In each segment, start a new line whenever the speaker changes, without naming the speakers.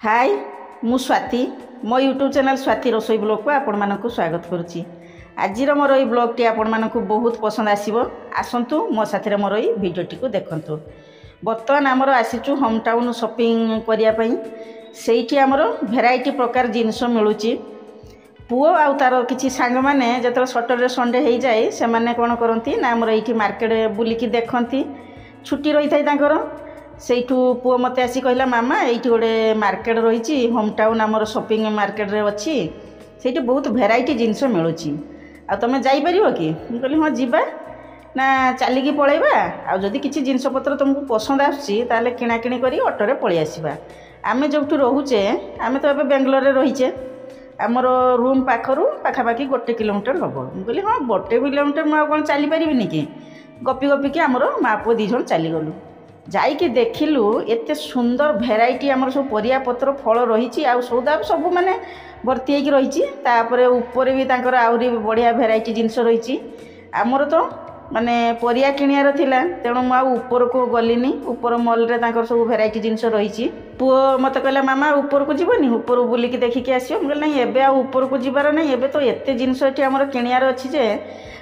हाय मु स्वाति मो YouTube channel Swati रसोई ब्लॉग को आपण मानक स्वागत करुच्ची। आज मोर ये ब्लॉग टी आपण मानक बहुत पसंद आसो आसतु मो साथी मोर ये भिडियोटी को देखंतु। बर्तमान आमर आसीचु होम टाउन शॉपिंग करने से आमर भेराइटी प्रकार जिनस मिलूची। पुओ आउ तार किसी सांग मैंने जो सटरडे संडे हो जाए से मैंने कौन करती ना आमर ये मार्केट बुलिकी देखती छुट्टी रही था सेठू पुओ मत आसी कहला मामा ये गोटे मार्केट रही होम टाउन आमर शॉपिंग मार्केट रे अच्छी से बहुत भेराइटी जिनस मिलूची आ तुम जापर कि कहली हाँ जीवा ना चलिकी पलैबा आ जदि किसी जिनस पत्र तुमको पसंद आसुची ताले किणाकिणी करी ऑटो रे पळि आसीबा। आमे जोठू रहूचे आमे तो एबे बेंगलोर रे रहीचे आमर रूम पाखरु पाखापाखि 1 किलोमीटर हम। कहली हाँ 1 किलोमीटर मुझे कौन चली पारि कि गपी गपी कि आमर माँ पुओ 2 जण चलीगलु जाइकी देखिलु एते सुंदर भेराइटी आमर सब परिया पत्र फल रही आ सौदा सब माने भर्ती होगी रही ऊपर भी तांकर आउरी बढ़िया भेराइटी जिनस रही आमर तो माने परिया किनियार थिला तेणु मु ऊपर को गलिनी ऊपर मॉल रे तांकर सब भेराइटी जिनस रही। पुओ मत कहला मामा ऊपर को जीवनी ऊपर बुलिकी देखिकी आसियो कहली नहीं एबे आ ऊपर को जीवार नहीं एबे तो एते जिनस एठी आमर किनियार अछि जे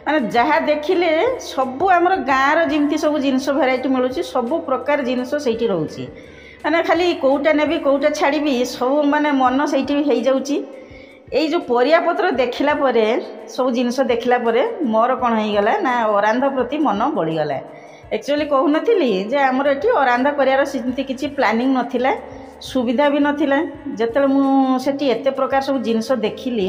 माने जहाँ देखिले सबू आमर गाँव जमी सब जिनस भेराइटी मिलूँ सबू प्रकार जिनस से रोचे माने खाली कौटा नेबी कौटा छाड़ी सब माने मन से हो जाऊँगी। यही जो परिया पत्र देखला परे सब जिनस देखला परे मोर कौन हो गला ना अरांध प्रति मन बढ़ीगला। एक्चुअली कहून जे आमर ये अरांध करार किसी प्लानिंग नथिला सुविधा भी नथिला जेते मुझे एत प्रकार सब जिनस देखिली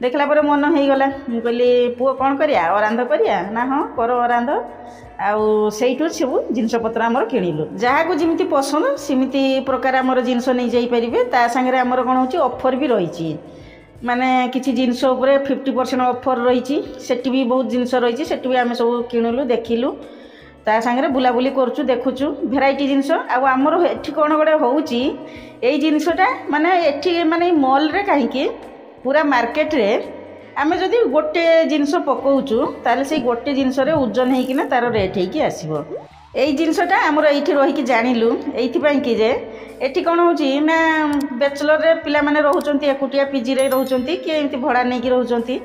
देखला पर मन हो गला कहली पुओ कौन करिया अरांध करिया ना हाँ कर अरांध आउ सेठू सब जिनस पत्र आमर किणिलु जहाँ को जमी पसंद सेमती प्रकार आमर जिनस नहीं जाइपारे ता सागरे आमर कौन हो ऑफर भी रही माने किसी जिनस उपरे 50% ऑफर रही सेठी भी बहुत जिनस रही सेठी भी आम सब किणुलु देखिलु ता सागरे बुलाबुली करचु देखुचु भेराइटी जिनस आमर एठी कौन गोटे होउची एई जिनसटा माने एठी माने मॉल रे कहीं पूरा मार्केट रे आमे जदि गोटे जिनस पकाउचु ताले से गोटे जिनस रे ओजन हेकिना तार रेट हेकी आसीबो। एई जिनसटा आमर एठी रहिकी जानिलु एइथिपाई कि जे एठी कोन होउची ना बैचलर रे पिला माने रहउचंती एकुटिया पीजी रे रहउचंती कि एमती भड़ा नेकी रहउचंती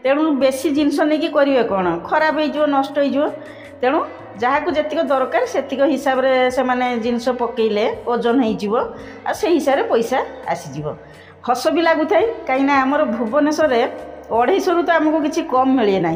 तेणु बेसी जिनस नेकी करिवे कोन खराब हे जो नष्ट हे जो तेणु जहाँ को जतिक दरकार सेतिक हिसाब रे से माने जिनस पकेइले ओजन हे जिवो आ से हिसाब रे पैसा आसी जिवो। हस भी लगुए कहीं आमर भुवनेश्वर 250 तो आमको किसी कम मिले ना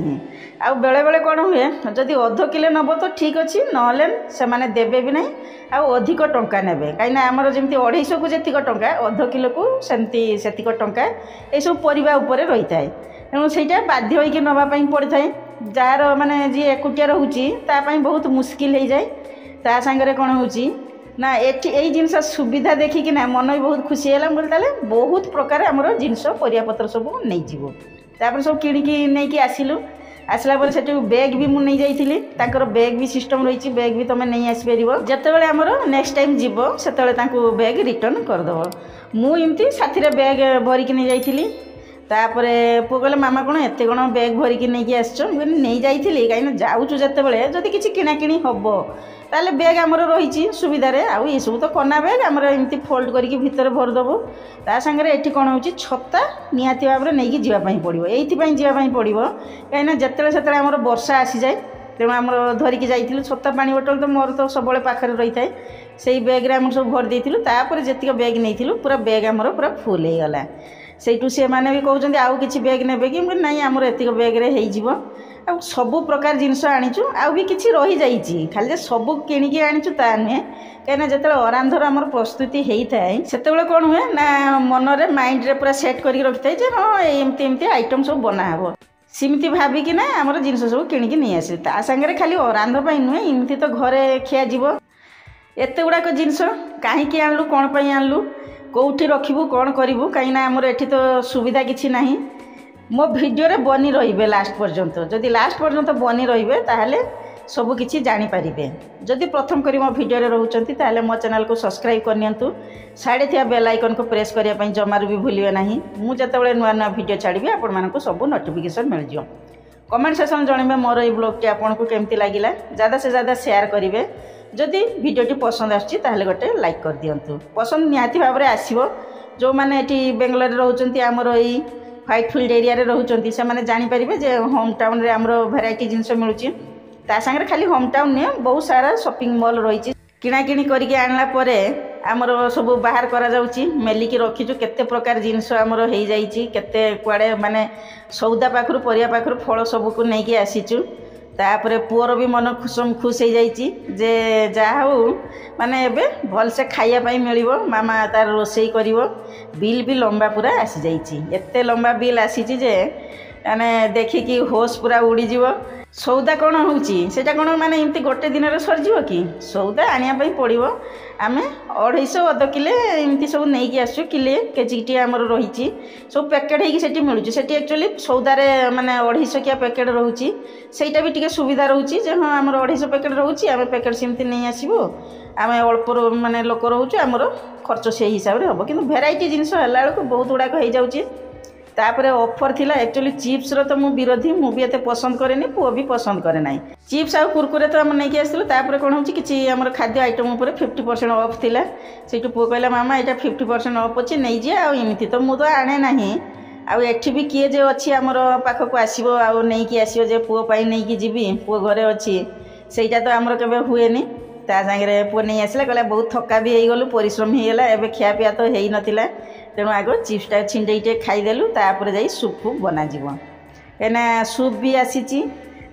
आ बेले बेले कौन हुए जदि अध किलो नब तो ठीक अच्छे नहले से माने देबे भी नहीं अधिक टंका नेबे कहीं आमर जमी 250 को जीक टंका अध किलो को सेमती सेतिक टंका ये सब परिबा उपरे रही है तेणु से बाध्य होइके नवापाई पड़ता है जार माने जी एकुटिया रोचे तापाई बहुत मुस्किल हो जाए ता सांगरे कौन होची ना एठी यही जिनस सुविधा देखिकी ना मन भी बहुत खुशी है बोलते बहुत प्रकार आमर जिनस परिया पत्र सब नहीं जीवो तापर सब किणिकी नहीं आसिलु आसला पर सेठी बैग भी मुझे नहीं जाइली ताकर बैग भी सिस्टम रही बैग भी तुम नहीं आसपर जितेबाला आमर नेक्स्ट टाइम जीव से बैग रिटर्न करदेव मुझे साथी बैग भरिकी नहीं जाइली तापर पुओ कहले मामा कौन एत कौन बैग भरिकी नहीं आस नहीं जाइली कहीं जाऊँ जितेबाला जदि किसी किणाकिणी हम ताले बैग आमर रही सुविधा आउ ये सब तो कना बैग आमर एमती फोल्ड करके भितर भरदेव ता सागरे एठी कौन हो छता निहाती भाव में नहीं जावाई पड़ो ये जावाई पड़ो कहीं जिते से आमर वर्षा आसी जाए तेणु आमर धरिकी जाइलु छता पानी बोतल तो मोर तो सब पाखे रही है से बैग आम सब भर देलु तापर जी बैग नहीं पूरा बैग आमर पूरा फुल हो गला सेठू से माने भी कहते आउ कि बैग ने कि नहीं आमर एतिक बैग्रे हो सबु प्रकार जिनस आनीचु आउ भी किसी रही जाइए खाली सबू किणिकी आनीचु ता नुहे कहीं जो अरांधर आमर प्रस्तुति होता है से कौन हुए ना मनरे माइंड रे पूरा सेट कर रखी है हाँ एमती एमती आइटम सब बनाहब सेमती भाविकी ना आमर जिनस सब किणिकी नहीं आसे ता सागरे खाली अरांध नुहे एमती तो घरे खियाजिब एत गुड़ाक जिनस कहीं आणलु कौन पर आणलु कौटी रखिबू कौन करूँ कहीं आमर एठी तो सुविधा किसी ना मो भिडियो रे बनी रहिबे लास्ट पर्यंत जदि लास्ट पर्यंत बनी रहिबे ताहले सब किछि जानि पारिबे जदि प्रथम करी मो भिडियो रे रहउचंती ताहले मो चैनल को सब्सक्राइब करनियंतु साइड थिया बेल आइकन को प्रेस करिया पई जमार भी भूलिबे नाही मु जतेबेले नुआ नुआ भिडियो छाड़िबे आपण मानकु सब नोटिफिकेशन मिल जियो। कमेंट सेक्शन जणिबे मोर ए ब्लॉग टी आपण को केमती लागिला ज्यादा से ज्यादा शेयर करिवे जदि भिडियोटी पसंद आसुची ताहले गोटे लाइक कर दियंतु। पसंद निहाती भाव में आसीबो। जो माने एटी बेंगलोर रे रहउचंती हमर एई व्हाइटफील्ड एरिया रे रहउचंती से माने जानि परिबे जे होम टाउन रे हमरो वैरायटी जिंस मिलुची। ता संगे खाली होम टाउन ने बहुत सारा शॉपिंग मॉल रहिची। किणा किणी करके आणला परे आमर सब बाहर करा जाउची मेलिकी रखीचु केते प्रकार जिंस आमर हेई जाईची केते कुआडे माने सौदा पाखरु परिया पाखरु फल सब को नै के आसीचु। तापरे पुअर भी मन खुश हो जाइए जे जा हो माने एबे भल से खाइया पाई मिलिबो। मामा तार रोसई करिवो। बिल भी लंबा पूरा आसी जाइए एते लंबा बिल आसीची जे माने देखिकी होश पूरा उड़ी जीवो। सौदा कौन होउची सेटा कौन माने एमती गोटे दिन रे सर जीवो कि सौदा आनिया पाई पड़िवो। आमे 250 अध किले एमती सब नहीं कि आसु किले केजीटी हमर रहिची सब पैकेट हेकी सेठी मिलुची। सेठी एक्चुअली सौदा रे माने 250 किया पैकेट रहउची सेटा भी टिके सुविधा रहउची जे हां हमर 250 पैकेट रहउची आमे पैकेट सेमती नहीं आसीबो। आमे अल्प माने लोक रहउची हमर खर्च से हिसाब रे हबो। किंतु वैरायटी जिंस हला को बहुत गुडा हो जाउची। तापरे ऑफर थिला एक्चुअली चिप्स रो तो मु विरोधी मु भी एते पसंद करेनी पुओ भी पसंद करे नाही। चिप्स आ कुरकुरे तो हम नहीं कि आसलो। तापरे कोन होची किछि हमर खाद्य आइटम ऊपर 50% ऑफ थिला। सेटु पुओ कहला मामा एटा 50% ऑफ अछि नै जे आ इमिति तो मु तो आने नाही। आ एठी भी किए जे अछि हमर पाख को आसीबो आ नै कि आसीबो जे पुओ पाई नै कि जीबी पुओ घरे अछि सेटा तो हमर केबे हुएनी। ता संगे पुओ नै आसला कहला बहुत थक्का भी हेई गलु परिश्रम हेई गेला एबे खिया पिया तो हेई नथिला। तेणु आग चिप्सटा छिंडेटे खाईदेलु तापर जाई सूप बना जीव एना सूप भी आसीची।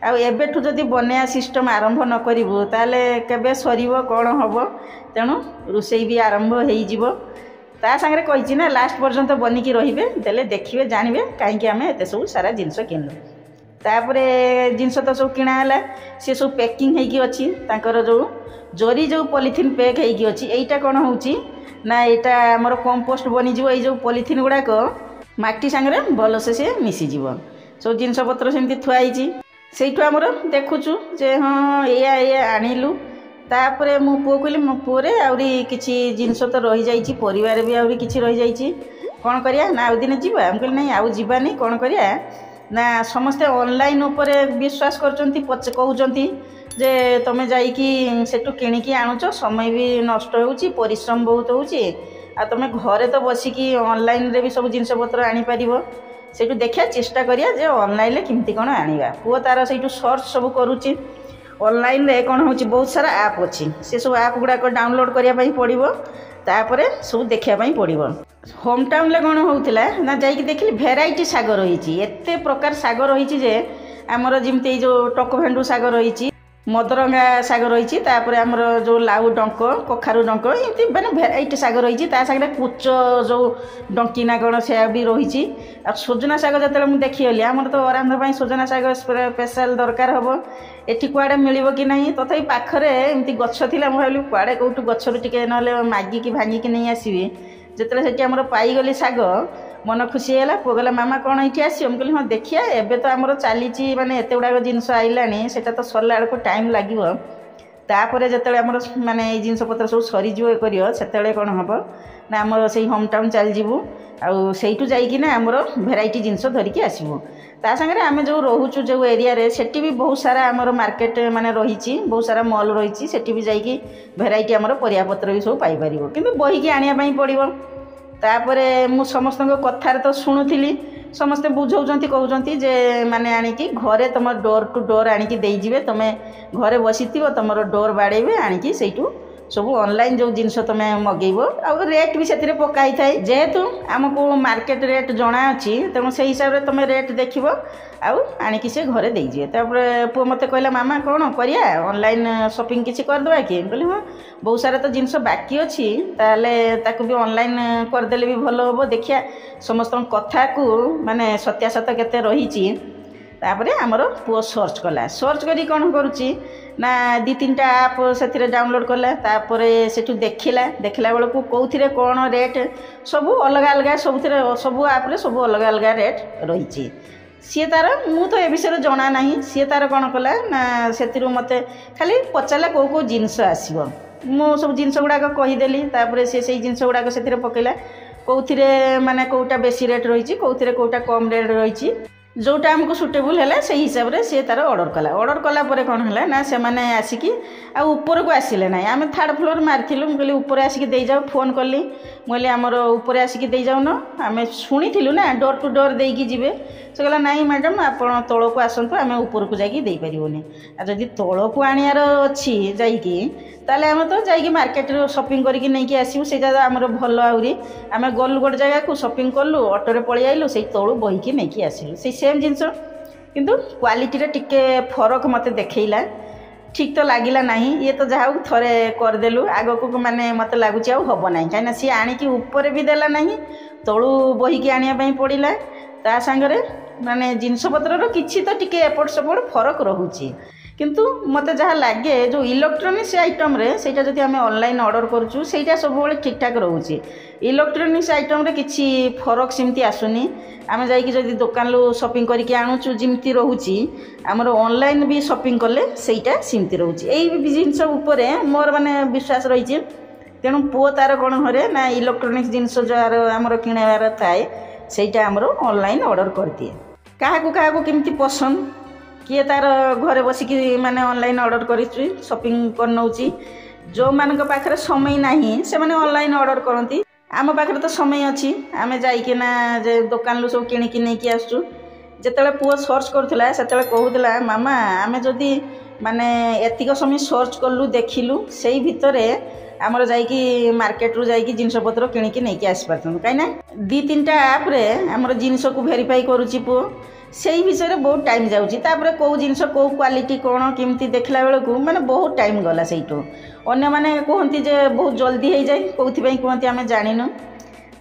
आ एबेठु जदि बनया सिस्टम आरंभ न करिवो ताले केबे सरीबो कोन हबो। तेणु रुसई भी आरंभ हेई जीवो। ता संगे कहिची ना लास्ट पर्यंत बनिकी रहिबे देले देखिबे जानिबे काहे कि हमें एते सब सारा जिंस किनलु। तापरे जिंस तो सब किना हला से सब पैकिंग हेकी अछि तांकर जो जरी जो पॉलिथिन पैक हेकी अछि एइटा कोन होउची ना एटा हमर कंपोस्ट बनी जीवो। ए जो पॉलिथिन गुडाक माटी संगे भल से मिसी जीवो। सब जिंस पत्र सेमती थुआईची सेइठु हमर देखुचु जे हां एया एया आनिलु। तापरे मु पुओ कहली मो पुओरे आउरी किछि जिंस तो रहि जाईची परिवार भी आउरी किछि रहि जाईची कोन करिया ना आउ दिन जीवा। हम कहली नै आउ जीवा नै कोन करिया ना समस्ते ऑनलाइन ऊपर विश्वास करचंती कहउचंती जे तमे जाइकी सेटु किणिकी आणुच समय भी नष्ट होउची परिश्रम बहुत होउची आ तमे घरे तो बसिकी ऑनलाइन रे भी सब जिंस पत्र आनी परिबो। सेटु देखिया चेष्टा करिया जे ऑनलाइन ले किमती कोन आनिबा। पुओ तार सेटु सर्च सब करूची ऑनलाइन रे कोन होउची बहुत सारा ऐप अछि से सब ऐप गुडा को डाउनलोड करिया पई पड़िबो। तापरे सब देखिया पई पड़िबो। होम टाउन ले कोन होउतिला ना जाइकी देखली वैरायटी साग रहिची एते प्रकार साग रहिची जे हमर जिमते जो टको भेंडू साग रहिची मदरंगा साग रही। तापर आमर जो लाउ डंक कखारु डंक ये मैंने भेराइटी साग रही। सागर कुच जो डंकीना कौन से भी रही। आ सजना साग जो मुझे देखीगली आमर तो अरांध सजना साग स्पेशल दरकार हम एटी कुआड़े मिल कि ना तथापि पाखरे एमती गछ थी भाई कुआड़े कौटू गचर टे ना मागिकी भांगिकी नहीं आसबि जिते से पाईगली साग मन खुशी है। पुओ गला मामा कौन ये आस कहली हाँ देखिए एबे तो आमर चली माने एत गुड़ाक जिनस आइलानी से तो सरला बेलू टाइम लगे। तापर जो आमर माने जिनस पत्र सब सरीज कर कौन हम ना आमर से होम टाउन चलजु आईठू जाइना आमर भेराइटी जिनस धरिकी आसबू। ता सागर आम जो रोचु जो एरिया रे सेठी भी बहुत सारा आमर मार्केट माने रही बहुत सारा मॉल रही सेठी भी जाइकी भेराइटी आमर परियापत्र भी सब पाइपर कि बहीकी आनिया पड़ो। तापरे मु समस्त कथार तो शुणुली समस्ते बुझाऊँच कहते जे माने आनिकी घरे तुम डोर टू डोर आनिकी देइजिबे तुम घरे बसी तुम डोर बाड़ेबे आनिकी सेठू सब ऑनलाइन जो जिनस तुम मगेब आ रेट भी से पकाई थाए जेहेतु आमको मार्केट रेट जना अच्छी तेणु से हिसाब से तुम रेट देख आणिकी से घरे देजे। पुओ मत कहला मामा कौन करिया ऑनलाइन शॉपिंग किसी करदे कि कहली हाँ बहुत सारा तो जिनस बाकी अच्छी ताले ताकू भी ऑनलाइन करदेले भी भल हम देखिया समस्त कथा को माने सत्यासत केते रही। तापर आमर पुओ सर्च कला सर्च करी कौन करुच्ची ना 2-3 ऐप से डाउनलोड कला तापर सेठू देखला बेलू कौन कौन रेट सब अलग अलग सब ऐप्रे सब अलग अलग रेट रही। सी तार मु तो ए विषय जना ना सी तार कौन कला ना से मत खाली पचारा कौ कौ जिनस आसो मु सब जिनस गुड़ाक कहीदेली तापर से जिनस गुड़ाक से पकईला कौन माने कौटा बेसी रेट रही कौटा कम रेट रही जोटा आमको सुटेबुल है से हिसाब से सी तार ऑर्डर कला कौन है ना से मैंने आसिकी ऊपर को आसिले ना आम थर्ड फ्लोर मारिलु मुझे ऊपर आसिक दे जाओ फोन कली मुझे आमर ऊपर आसिक दे जाऊन आम शुणु ना डोर टू डोर देकी जी से कहला नाई मैडम आप तौल को आसतु आम ऊपर को जाकि पारूनी जदि तौल को आनार अच्छी जाकि ताले आम तो जाकि मार्केट शॉपिंग करके नहीं आसू से आमर भल आहरी आम गलु गोटे जगह को शॉपिंग कलु ऑटो पलि आइलु से तौल बहीकि नहीं आसिलु से सेम जिनस किंतु क्वालिटी टिके फरक मत देखला ठीक तो लगिला नहीं ये तो जहाँ थरे करदेलु आग को माने मत लगुच हम ना कहीं सी आणिकी ऊपर भी देला नहीं तलू बहीकि आने पड़ा ता सांगरे माने जिनस पतर किसी तो टिके एपट सेपट फरक रोचे किंतु मत जहाँ लगे जो इलेक्ट्रोनिक्स आइटम रे सेटा जदि आम ऑनलाइन ऑर्डर करूँ सेटा सब ठीक ठाक रोचे इलेक्ट्रोनिक्स आइटम रे किसी फरक सेमती आसुनी आम जाकि दुकान लु शॉपिंग करके आणुचु जमती रोचे आमर ऑनलाइन भी शॉपिंग कले सेटा सेमती रोचे यही जिनस उपरे मोर माने विश्वास रही तेणु पुओ तार कौन हरे ना इलेक्ट्रोनिक्स जिनस जार आमर किणार थाए सेटा आमर ऑनलाइन ऑर्डर कर दिए क्या केमती पसंद किए तार घरे बसिकी माने ऑनलाइन ऑर्डर कर शॉपिंग कर नौची जो मान पाखे समय नहीं से माने ऑनलाइन ऑर्डर करती आम पाखे तो समय अच्छी आम जाइकिना दुकान लु सब किणिकी नहीं आसचु जिते पुओ सर्च करूला से कहूला मामा आम जदि माने एतिक समय सर्च कलु देखिलु से भितर आमर जाइकी मार्केट रू जाइकी जिनस पत्र किणिकी नहीं आसी पारथुं कहीं दी तीन टा आप रे आमर जिनस को वेरीफाई करुच्ची पुओ से विषय में बहुत टाइम जाऊँगी कौ जिनस कौ क्वालिटी कौन केमती देखला बेलू माने बहुत टाइम गला से अन्य माने कहती जे बहुत जल्दी हो जाए कौन कहती आम जानू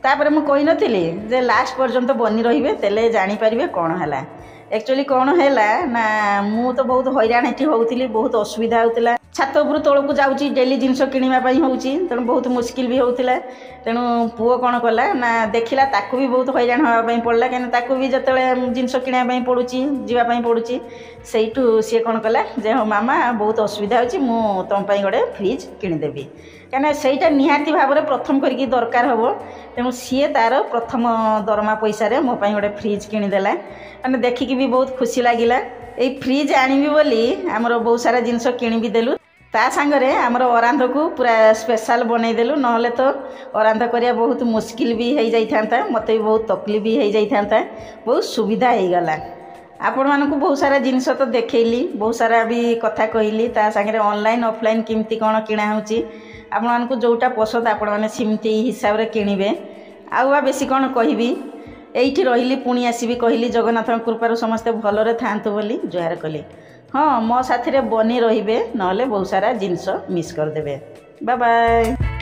तापर मुझे नी जे लास्ट पर्यंत बनी रही तेले जानीपारे कौन है एक्चुअली कौन है ना मु तो बहुत हैरान ये होती बहुत असुविधा होता छात उपर तौक जाऊँगी डेली जिनस किणापी हूँ तेणु बहुत मुस्किल भी होता तेणु पुओ कौन कला ना देखला ताकू भी बहुत हैरान होगापी पड़ा कहीं भी जिते जिनस किणापी पड़ुची जावाई पड़ुची से सी कौन कला जे हाँ मामा बहुत असुविधा हो तुम गोटे फ्रिज किदेवी कहीं सहीटा निहाती भाव में प्रथम करके दरकार हम तेणु सी तार प्रथम दरमा पैसा मोपाई गोटे फ्रिज किदेला मैंने देखिकी भी बहुत खुशी लगिला ये फ्रिज आनिबी बोली आमर बहुत सारा जिनस किणी भी देलु ता सांगरे आमर अरांध को पूरा स्पेशल बनईदेलु नहले तो अरांध करिया बहुत मुश्किल भी हो जाता मत भी बहुत तकलीफ भी हो जाता बहुत सुविधा हो गला आपण मानक बहुत सारा जिनस तो देखली बहुत सारा भी कथा कहली ता सांगरे ऑनलाइन ऑफलाइन केमती कौन किणा होची आपण मानक जोटा पसंद आपण माने सिमती हिसाब रे किनिबे आउवा बेसी कौन कहबी एठी रहिली पुणी आसीबी कहली जगन्नाथ कृपारू समस्ते भलरे थांतु बोली जुहार कली हाँ मो साथी रे बनी रहिबे नहले बहुत सारा जिनस मिस करदेबे बाय बाय।